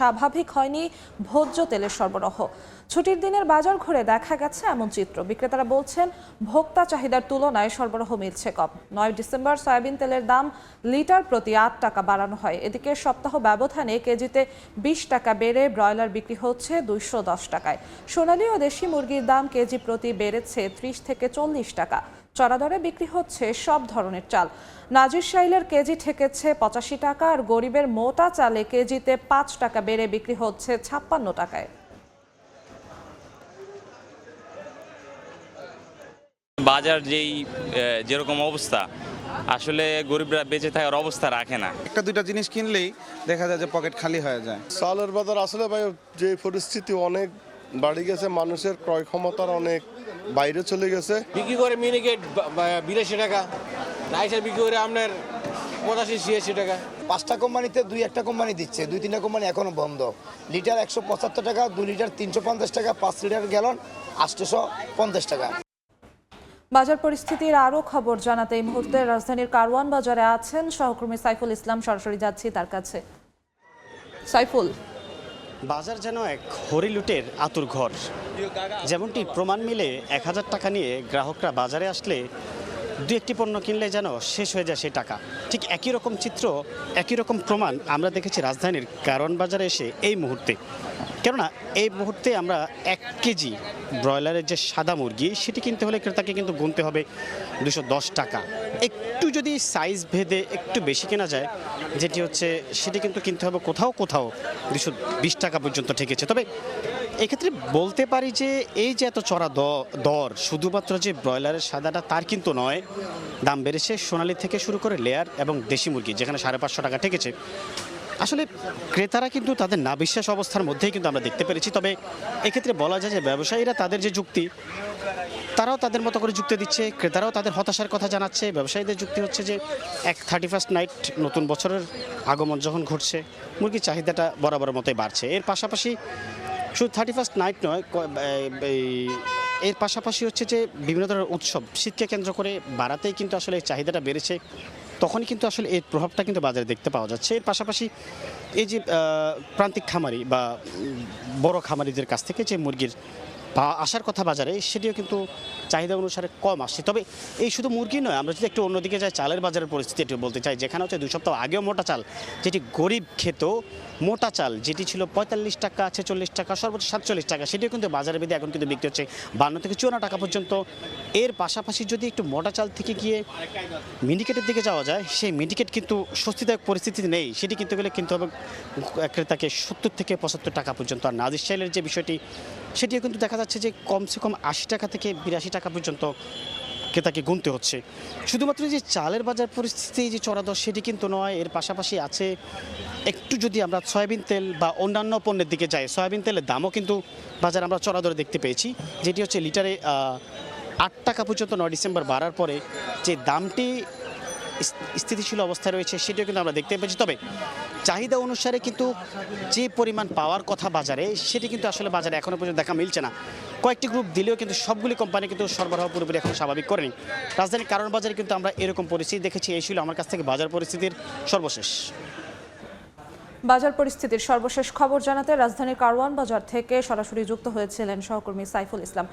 স্বাভাবিক হয়নি ভোজ্য তেলের সরবরাহ। ছুটির দিনের বাজার ঘুরে দেখা গেছে এমন চিত্র। বিক্রেতারা বলছেন ভোক্তা চাহিদার তুলনায় সরবরাহ মিলছে কম। 9 ডিসেম্বর সয়াবিন তেলের দাম লিটার প্রতি 8 টাকা বাড়ানো হয়। এদিকে সপ্তাহ ব্যবধানে কেজিতে 20 টাকা বেড়ে ব্রয়লার বিক্রি হচ্ছে 210 টাকায়। সোনালী ও দেশি মুরগির দাম কেজি প্রতি বেড়েছে 30 থেকে 40 টাকা। চড়া দরে বিক্রি হচ্ছে সব ধরনের চাল। নাজির শাইলের কেজি ঠেকেছে 85 টাকা, আর গরিবের মোটা চালে কেজিতে 5 টাকা বেড়ে বিক্রি হচ্ছে 56 টাকায়। বাজার যেরকম অবস্থা, আসলে গরিবরা বেঁচে থাকার অবস্থা রাখে না। একটা দুইটা জিনিস কিনলেই দেখা যায় যে পকেট খালি হয়ে যায়। চালের বাজার আসলে ভাই যে পরিস্থিতি অনেক বাড়ি গেছে, মানুষের ক্রয় ক্ষমতার অনেক বাইরে চলে গেছে। বিক্রি করে মিনিকেট 82 টাকা, রাইসের বিক্রি করে আপনার 85-86 টাকা। 5টা কোম্পানিতে 2-1টা কোম্পানি দিচ্ছে, 2-3টা কোম্পানি এখনো বন্ধ। লিটার 175 টাকা, 2 লিটার 350 টাকা, 5 লিটার গ্যালন 850 টাকা। বাজার পরিস্থিতির আরও খবর জানাতে এই মুহূর্তে রাজধানীর কারওয়ান বাজারে আছেন সহকর্মী সাইফুল ইসলাম। সরাসরি যাচ্ছি তার কাছে। সাইফুল, বাজার যেন এক হরিলুটের আতুর ঘর। যেমনটি প্রমাণ মিলে 1000 টাকা নিয়ে গ্রাহকরা বাজারে আসলে দু একটি পণ্য কিনলে যেন শেষ হয়ে যায় সেই টাকা। ঠিক একই রকম চিত্র, একই রকম প্রমাণ আমরা দেখেছি রাজধানীর কারওয়ান বাজারে এসে এই মুহূর্তে। কেননা এই মুহূর্তে আমরা 1 কেজি ব্রয়লারের যে সাদা মুরগি সেটি কিনতে হলে ক্রেতাকে কিন্তু গুনতে হবে 210 টাকা। একটু যদি সাইজ ভেদে একটু বেশি কেনা যায়, যেটি হচ্ছে সেটি কিন্তু কিনতে হবে কোথাও কোথাও 220 টাকা পর্যন্ত ঠেকেছে। তবে এক্ষেত্রে বলতে পারি যে এই যে এত চড়া দর শুধুমাত্র যে ব্রয়লারের সাদাটা তার কিন্তু নয়, দাম বেড়েছে সোনালী থেকে শুরু করে লেয়ার এবং দেশি মুরগি, যেখানে 550 টাকা ঠেকেছে। আসলে ক্রেতারা কিন্তু তাদের না বিশ্বাস অবস্থার মধ্যেই কিন্তু আমরা দেখতে পেরেছি। তবে এক্ষেত্রে বলা যায় যে ব্যবসায়ীরা তাদের যে যুক্তি, তারাও তাদের মতো করে যুক্তি দিচ্ছে, ক্রেতারাও তাদের হতাশার কথা জানাচ্ছে। ব্যবসায়ীদের যুক্তি হচ্ছে যে 31st নাইট নতুন বছরের আগমন যখন ঘটছে, মুরগির চাহিদাটা বরাবর মতোই বাড়ছে। এর পাশাপাশি শুধু 31st নাইট নয়, এর পাশাপাশি হচ্ছে যে বিভিন্ন ধরনের উৎসব শীতকে কেন্দ্র করে বাড়াতেই কিন্তু আসলে এই চাহিদাটা বেড়েছে। তখনই কিন্তু আসলে এর প্রভাবটা কিন্তু বাজারে দেখতে পাওয়া যাচ্ছে। এর পাশাপাশি এই যে প্রান্তিক খামারি বা বড় খামারিদের কাছ থেকে যে মুরগির আসার কথা বাজারে, সেটিও কিন্তু চাহিদা অনুসারে কম আসছে। তবে এই শুধু মুরগি নয়, আমরা যদি একটু অন্যদিকে যাই, চালের বাজারের পরিস্থিতি একটু বলতে চাই। যেখানে হচ্ছে 2 সপ্তাহ আগেও মোটা চাল, যেটি গরিব খেত, মোটা চাল যেটি ছিল 45 টাকা, 46 টাকা, সর্বোচ্চ 47 টাকা, সেটিও কিন্তু বাজারে বেঁধে এখন কিন্তু বিক্রি হচ্ছে 52 থেকে 54 টাকা পর্যন্ত। এর পাশাপাশি যদি একটু মোটা চাল থেকে গিয়ে মিনিকেটের দিকে যাওয়া যায়, সেই মিনিকেট কিন্তু স্বস্তিদায়ক পরিস্থিতিতে নেই। সেটি কিনতে গেলে কিন্তু হবে ক্রেতাকে 70 থেকে 75 টাকা পর্যন্ত। আর নাজির শাইলের যে বিষয়টি, সেটিও কিন্তু দেখা যাচ্ছে যে কমসে কম 80 টাকা থেকে 82 টাকা পর্যন্ত ক্রেতাকে গুনতে হচ্ছে। শুধুমাত্র যে চালের বাজার পরিস্থিতি যে চড়া দর সেটি কিন্তু নয়, এর পাশাপাশি আছে একটু যদি আমরা সয়াবিন তেল বা অন্যান্য পণ্যের দিকে যাই, সয়াবিন তেলের দামও কিন্তু বাজারে আমরা চড়া দরে দেখতে পেয়েছি, যেটি হচ্ছে লিটারে 8 টাকা পর্যন্ত 9 ডিসেম্বর বাড়ার পরে যে দামটি স্থিতিশীল অবস্থায় রয়েছে সেটিও কিন্তু আমরা দেখতে পেয়েছি। তবে চাহিদা অনুসারে কিন্তু যে পরিমাণ পাওয়ার কথা বাজারে, সেটি কিন্তু আসলে বাজারে এখনও পর্যন্ত দেখা মিলছে না। কয়েকটি গ্রুপ দিলেও কিন্তু সবগুলি কোম্পানি কিন্তু সরবরাহ পুরোপুরি এখন স্বাভাবিক করেনি। রাজধানীর কারওয়ান বাজারে কিন্তু আমরা এরকম পরিস্থিতি দেখেছি। এই ছিল আমার কাছ থেকে বাজার পরিস্থিতির সর্বশেষ। বাজার পরিস্থিতির সর্বশেষ খবর জানাতে রাজধানীর কারওয়ান বাজার থেকে সরাসরি যুক্ত হয়েছিলেন সহকর্মী সাইফুল ইসলাম।